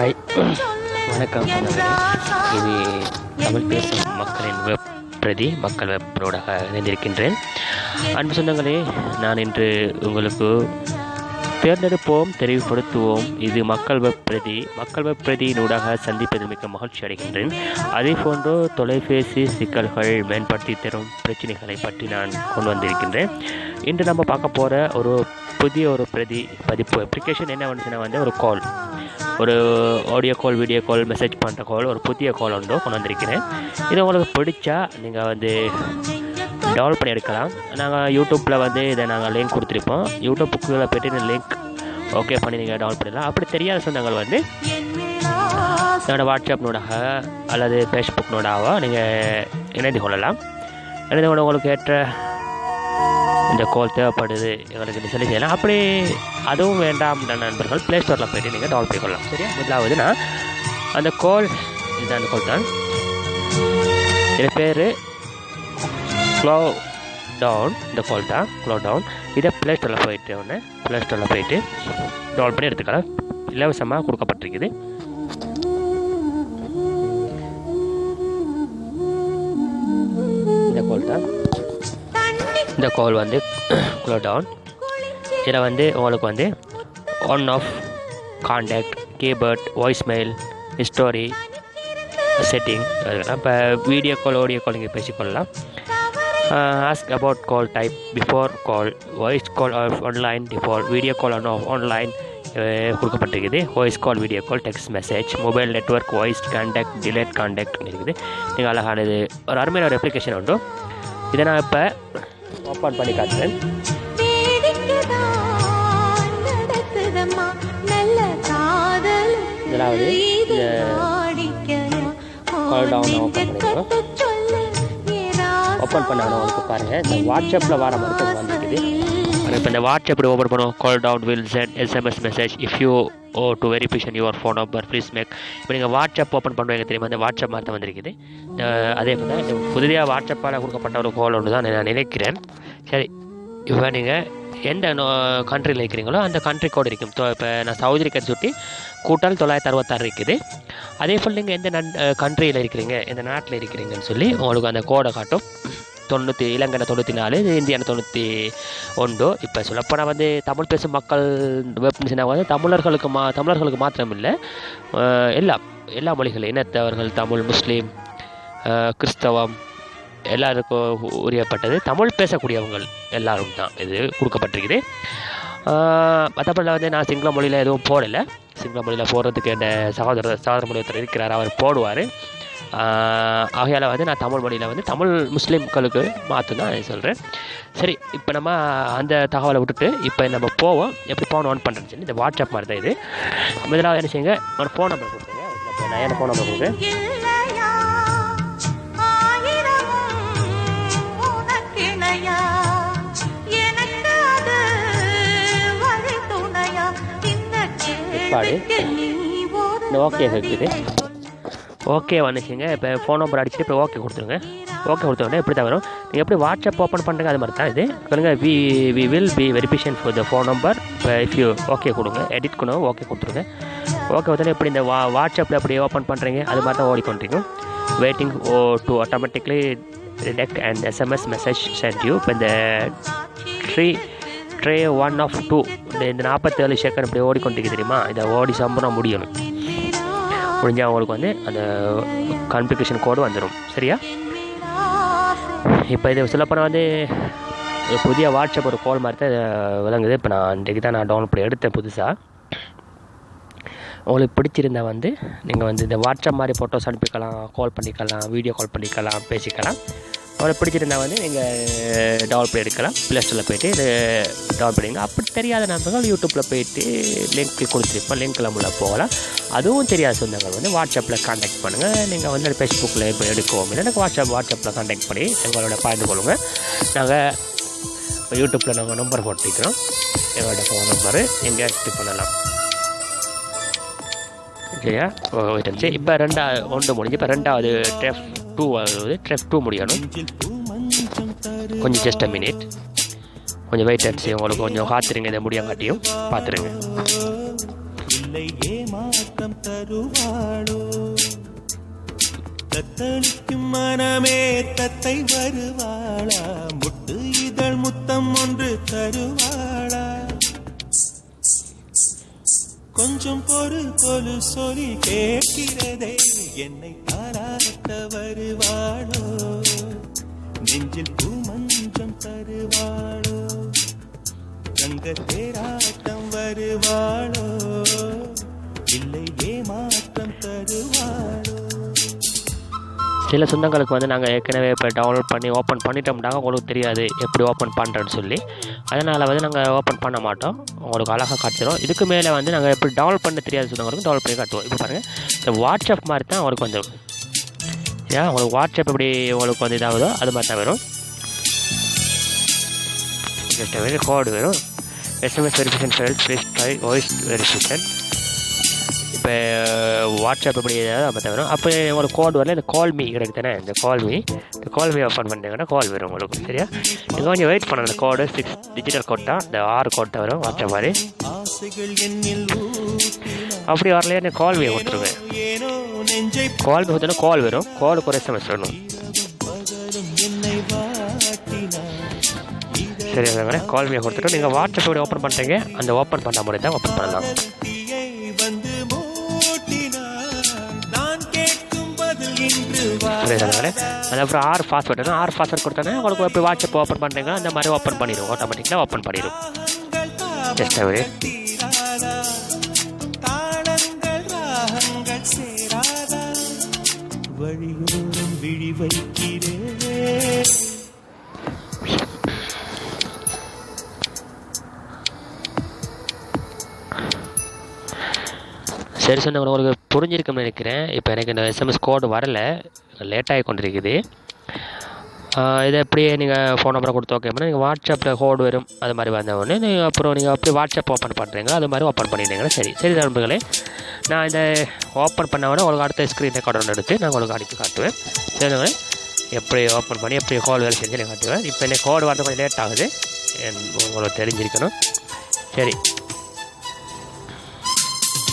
Hi வணக்கம் சொந்தங்களே. இது தமிழ் பேசும் மக்களின் வெப் பிரதி மக்கள் வெப்பனோடாக இணைந்திருக்கின்றேன். அன்பு சொந்தங்களே, நான் இன்று உங்களுக்கு தேர்ந்தெடுப்போம் தெரிவுபடுத்துவோம் இது மக்கள் வெப் பிரதியினூடாக சந்திப்பதில் மிக்க மகிழ்ச்சி அடைகின்றேன். அதே போன்று தொலைபேசி சிக்கல்கள் மேம்படுத்தி தரும் பிரச்சனைகளை பற்றி நான் கொண்டு வந்திருக்கின்றேன். இன்று நம்ம பார்க்க போகிற ஒரு புதிய பிரதி பதிப்பு அப்ளிகேஷன் என்ன வந்துச்சுன்னா ஒரு கால், ஒரு ஆடியோ கால், வீடியோ கால், மெசேஜ் பண்ணுற கால், ஒரு புதிய கால் கொண்டு வந்திருக்கிறேன். இது உங்களுக்கு பிடிச்சா நீங்கள் டெவலப் பண்ணி எடுக்கலாம். நாங்கள் யூடியூப்பில் இதை நாங்கள் லிங்க் கொடுத்துருப்போம். யூடியூப்புக்குள்ளே போய்ட்டு லிங்க் ஓகே பண்ணி நீங்கள் டெவலப் பண்ணிடலாம். அப்படி தெரியாத சொந்தங்கள் என்னோடய வாட்ஸ்அப்னோடாக அல்லது ஃபேஸ்புக்னோடாக நீங்கள் இணைந்து கொள்ளலாம். இணைந்து கொண்டு உங்களுக்கு ஏற்ற இந்த கால் தேவைப்படுது எங்களுக்கு சொல்லி செய்யலாம். அப்படி அதுவும் வேண்டாம் நண்பர்கள் ப்ளே ஸ்டோரில் போய்ட்டு நீங்கள் டவுன்லோட் பண்ணிக்கொள்ளலாம். சரியா, முதலாவது நான் அந்த கால் இதுதான், அந்த கால் தான். இது பேர் க்ளோ டவுன். இந்த கால் தான் க்ளோ டவுன். இதை ப்ளே ஸ்டோரில் போயிட்டு டவுன்லோட் பண்ணி எடுத்துக்கலாம். இலவசமாக கொடுக்கப்பட்டிருக்குது. இந்த கால் தான். இந்த கால் க்ளோ டவுன். இதில் உங்களுக்கு one of contact, keyboard, voicemail, history, setting அதெல்லாம். இப்போ வீடியோ கால், ஆடியோ கால் நீங்கள் பேசிக்கொள்ளலாம். Ask about call type before call, voice call online default, video call online கொடுக்கப்பட்டிருக்குது. Voice call, video call, text message, mobile network, voice contact, delete contact இருக்குது. நீங்கள் அழகானது ஒரு அருமையான ஒரு அப்ளிகேஷன் உண்டு. இதை நான் இப்போ ஓப்பன் பண்ணி காட்டுறேன். முதலாவது கால் டவுன் ஓப்பன் பண்ணணும். உங்களுக்கு பாருங்கள், இந்த வாட்ஸ்அப்பில் வர மாதிரி வந்துருக்குது. இப்போ இந்த வாட்ஸ்அப் எப்படி ஓப்பன் பண்ணுவோம்? Call down will send SMS message if you do verification your phone number please make. இப்போ நீங்கள் வாட்ஸ்அப் ஓப்பன் பண்ணுவீங்க தெரியுமா, அந்த வாட்ஸ்அப் மாதிரி தான் வந்திருக்குது. அதே மாதிரி தான் இந்த புதிதாக வாட்ஸ்அப்பால் கொடுக்கப்பட்ட ஒரு கால் ஒன்று தான் நான் நினைக்கிறேன். சரி, இப்போ நீங்கள் எந்த கண்ட்ரியில் இருக்கிறீங்களோ அந்த கண்ட்ரி கோட் இருக்கும். இப்போ நான் சவுதி இருக்கிறது சுட்டி கூட்டல் 966 இருக்குது. அதே போல் நீங்கள் எந்த கண்ட்ரியில் இருக்கிறீங்க, எந்த நாட்டில் இருக்கிறீங்கன்னு சொல்லி உங்களுக்கு அந்த கோடை காட்டும். இலங்கை 94, இந்தியா 91. இப்போ சொல்லப்போனால் தமிழ் பேசும் மக்கள் வெப்னா தமிழர்களுக்கு மாத்திரம் இல்லை, எல்லா மொழிகள் இனத்தவர்கள், தமிழ், முஸ்லீம், கிறிஸ்தவம் எல்லாருக்கும் உரியப்பட்டது. தமிழ் பேசக்கூடியவங்க எல்லாரும் தான் இது கொடுக்கப்பட்டிருக்குது. மற்றபடி நான் சிங்கள மொழியில் எதுவும் போடலை. சிங்கள மொழியில் போடுறதுக்கு என் சகோதர மொழி ஒருத்தர் இருக்கிறார், அவர் போடுவார். ஆகையால் நான் தமிழ் மொழியில் தமிழ் முஸ்லீம்களுக்கு மாற்று தான் சொல்கிறேன். சரி, இப்போ நம்ம அந்த தகவலை விட்டுட்டு இப்போ நம்ம போவோம். எப்படி ஃபோன் ஆன் பண்ணுறேன்னு சொல்லி இந்த வாட்ஸ்அப் மாதிரி தான் இது. முதலாவது என்ன செய்யுங்க, ஒரு ஃபோன் நம்பர் கொடுத்துருங்க. இப்போ நான் என்ன ஃபோன் நம்பர் கொடுக்குறேன். ஓகே இருக்குது. ஓகே வந்துச்சுங்க. இப்போ ஃபோன் நம்பர் அடிச்சுட்டு இப்போ ஓகே கொடுத்துருங்க. ஓகே கொடுத்தோடனே எப்படி தான் வரும். நீங்கள் எப்படி வாட்ஸ்அப் ஓப்பன் பண்ணுறீங்க அது மாதிரி தான் இது. சொல்லுங்கள், we will be verification for the phone number. இப்போ இஃப் யூ ஓகே கொடுங்க, எடிட் கொடுங்க, ஓகே கொடுத்துருங்க. ஓகே கொடுத்தோன்னே எப்படி இந்த வாட்ஸ்அப்பில் எப்படி ஓப்பன் பண்ணுறீங்க அது மாதிரி தான் ஓடிக்கொண்டிருக்கும். Waiting to automatically detect and SMS message sent you. இப்போ இந்த ட்ரே 1 of 2 இந்த 47 செகண்ட் இப்படி ஓடிக்கொண்டிருக்கு தெரியுமா. இதை ஓடி சம்பளம் முடியணும். முடிஞ்சால் அவங்களுக்கு அந்த கான்ஃபிகரேஷன் கோடு வந்துடும். சரியா, இப்போ இது சொல்லப்போனால் புதிய வாட்ஸ்அப் ஒரு கால் மாதிரி தான் விளங்குது. இப்போ நான் இன்றைக்கு தான் டவுன்லோட் பண்ணி எடுத்தேன் புதுசாக. உங்களுக்கு பிடிச்சிருந்தா நீங்கள் இந்த வாட்ஸ்அப் மாதிரி ஃபோட்டோஸ் அனுப்பிக்கலாம், கால் பண்ணிக்கலாம், வீடியோ கால் பண்ணிக்கலாம், பேசிக்கலாம். அவரை பிடிச்சிருந்தா நீங்கள் டவுன்லோட் பண்ணி எடுக்கலாம். ப்ளே ஸ்டோரில் போய்ட்டு இது டவுன்லோட் பண்ணிங்க. அப்படி தெரியாத நண்பர்கள் யூடியூப்பில் போய்ட்டு லிங்க் கொடுத்துருப்போம், லிங்க்கில் உள்ள போகலாம். அதுவும் தெரியாத சொந்தங்கள் வாட்ஸ்அப்பில் கான்டாக்ட் பண்ணுங்கள். நீங்கள் ஃபேஸ்புக்கில் இப்போ எடுக்கவும் இல்லை, எனக்கு வாட்ஸ்அப்பில் கான்டாக்ட் பண்ணி எங்களோட பகிர்ந்து கொள்ளுங்கள். நாங்கள் யூடியூப்பில் நாங்கள் நம்பர் போட்டுக்கிறோம். எங்களோட ஃபோன் நம்பரு எங்கே ஆக்டிவ் பண்ணலாம். இல்லையா, இருந்துச்சு. இப்போ ஒன்று முடிஞ்சு இப்போ ரெண்டாவது ட்ரெஃப் 2 முடியணும். கொஞ்சம் ஜஸ்ட் அ மினிட், கொஞ்சம் வெயிட் அடிச்சு உங்களுக்கு கொஞ்சம் காத்துருங்க. இதை முடியாங்காட்டியும் பார்த்துருங்க. இல்லை ஏமாற்றம் தருவாளோ தத்தளிக்கும் மனமே தத்தை வருவாளா முட்டு இதழ் முத்தம் ஒன்று தருவாளா கொஞ்சம் பொறு சொல்லி கேட்கிறதே என்னை பாராட்ட வருவாளோ நெஞ்சில் பூமஞ்சம் தருவாளோ தங்க தேராட்டம் வருவாளோ இல்லை ஏமாற்றம் தருவாளோ. சில சொந்தங்களுக்கு வந்து நாங்கள் ஏற்கனவே இப்போ டவுன்லோட் பண்ணி ஓப்பன் பண்ணிட்டோம்னாங்க உங்களுக்கு தெரியாது எப்படி ஓப்பன் பண்ணுறேன்னு சொல்லி, அதனால் வந்து நாங்கள் ஓப்பன் பண்ண மாட்டோம், உங்களுக்கு அழகாக காட்டுறோம். இதுக்கு மேலே வந்து நாங்கள் எப்படி டவுன்லோட் பண்ண தெரியாத சொந்தங்களுக்கு டவுன்லோட் பண்ணி காட்டுவோம். இப்போ பாருங்கள், இந்த வாட்ஸ்அப் மாதிரி தான் உங்களுக்கு கொஞ்சம் ஏன் உங்களுக்கு வாட்ஸ்அப் எப்படி உங்களுக்கு வந்து இதாகுதோ அது மாதிரி தான் வரும். ஜஸ்ட் வரும் கோடு வரும், SMS verification file please try voice verification. இப்போ வாட்ஸ்அப் எப்படி ஏதாவது அப்போ தான் வரும். அப்போ உங்களுக்கு கோடு வரல, இந்த கால் மீ கிடைக்கு தானே, இந்த கால் மீ ஓப்பன் பண்ணிட்டீங்கன்னா கால் வரும் உங்களுக்கு. சரியா, நீங்கள் கொஞ்சம் வெயிட் பண்ணணும். இந்த கோடு 6 டிஜிட்டல் கோட் தான், இந்த 6 கோட் தான் வரும் வாட்ஸ்அப் மாதிரி. அப்படி வரலையே நான் கால் மீ கொடுத்துருவேன். கால் மீ கொடுத்தோன்னா கால் வரும், காலுக்கு ஒரு எஸ்எம்எஸ் வரணும். சரி, அதனால கால் மீ கொடுத்துட்டு நீங்கள் வாட்ஸ்அப் எப்படி ஓப்பன் பண்ணுறீங்க அந்த ஓப்பன் பண்ண மாதிரி தான் ஓப்பன் பண்ணலாம். புரியுதுனால அதுக்கப்புறம் 6 பாஸ்வேர்டு 6 பாஸ்வேர்ட் கொடுத்தோன்னா உங்களுக்கு எப்படி வாட்ஸ்அப் ஓப்பன் பண்ணுறீங்க அந்த மாதிரி ஓப்பன் பண்ணிடும், ஆட்டோமேட்டிக்காக ஓப்பன் பண்ணிடும். ஜஸ்ட் அவே வழியோரம் விழி வைக்கிறேன். சரி சொன்ன உங்களுக்கு புரிஞ்சிருக்குன்னு நினைக்கிறேன். இப்போ எனக்கு இந்த எஸ்எம்எஸ் கோடு வரலை, லேட்டாகி கொண்டிருக்குது. இதை எப்படியே நீங்கள் ஃபோன் நம்பரை கொடுத்து ஓகே பண்ணால் நீங்கள் வாட்ஸ்அப்பில் கோடு வரும், அது மாதிரி வந்த உடனே நீங்கள் அப்புறம் நீங்கள் அப்படி வாட்ஸ்அப் ஓப்பன் பண்ணுறீங்க அது மாதிரி ஓப்பன் பண்ணிட்டீங்கன்னா சரி நண்பர்களே. நான் இதை ஓப்பன் பண்ண உடனே உங்களுக்கு அடுத்த ஸ்க்ரீன் ரெக்கார்டு ஒன்று எடுத்து நான் உங்களுக்கு அடித்து காட்டுவேன். சரிங்க, எப்படி ஓப்பன் பண்ணி எப்படி கோல் வேலை செஞ்சு நான் காட்டுவேன். இப்போ எனக்கு கோடு வரது கொஞ்சம் லேட் ஆகுது, உங்களுக்கு தெரிஞ்சிருக்கணும். சரி,